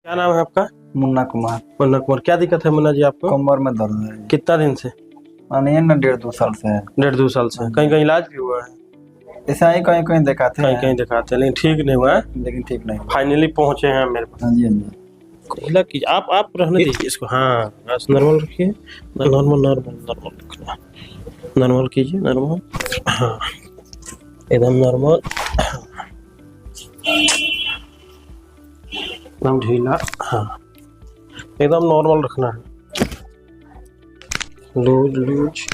क्या नाम है आपका? मुन्ना कुमार। मुन्ना कुमार, क्या दिक्कत है मुन्ना जी आपको? कमर में दर्द है। कितना दिन से? मानिए ना 1.5-2 साल से है। 1.5-2 साल से। कहीं कहीं इलाज भी हुआ है? ऐसा ही कहीं कहीं दिखाते कहीं हैं कहीं दिखाते हैं लेकिन ठीक नहीं हुआ है। लेकिन ठीक नहीं हुआ। फाइनली पहुंचे हैं मेरे पास। हाँ जी हाँ जी। ढीला कीजिए, आप रहने दीजिए इसको। हाँ बस नॉर्मल रखिए, नॉर्मल नॉर्मल नॉर्मल रखना, नॉर्मल कीजिए, नॉर्मल। हाँ एकदम नॉर्मल, एकदम ढीला। हाँ एकदम नॉर्मल रखना है, लूज लूज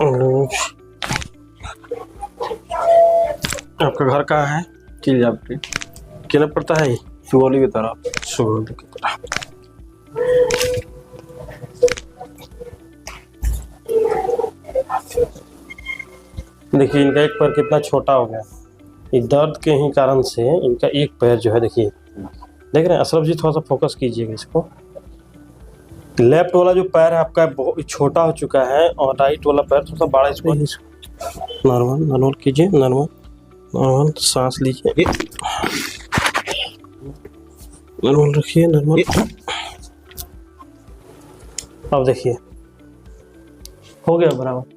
लूज। आपका घर कहाँ है? चीज आपकी कितना पड़ता है? सुगौली की तरफ। सुगौली की तरह। देखिए इनका एक पैर कितना छोटा हो गया, ये दर्द के ही कारण से इनका एक पैर जो है, देखिए देख रहे हैं। अशरफ जी थोड़ा सा फोकस कीजिएगा इसको। लेफ्ट वाला जो पैर है आपका बहुत छोटा हो चुका है और राइट वाला पैर थोड़ा सा बड़ा। इसको नॉर्मल नॉर्मल कीजिए, नॉर्मल नॉर्मल। सांस लीजिए, नॉर्मल रखिए, नॉर्मल। अब देखिए हो गया बराबर।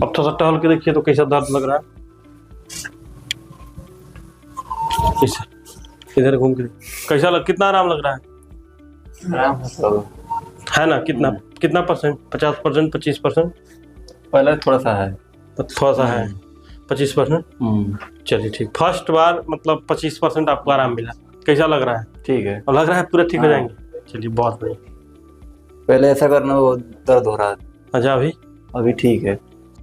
अब थोड़ा सा टहल के देखिए तो कैसा दर्द लग रहा है। कैसा, इधर घूम के कैसा लग, कितना आराम लग रहा है? है ना? कितना कितना परसेंट? 50%, 25%? पहले थोड़ा सा है, थोड़ा सा है 25%। चलिए ठीक। फर्स्ट बार मतलब 25% आपको आराम मिला। कैसा लग रहा है? ठीक है। और लग रहा है पूरा ठीक हो जाएंगे? चलिए बहुत बढ़िया। पहले ऐसा करना वो दर्द हो रहा है, अच्छा अभी? अभी ठीक है।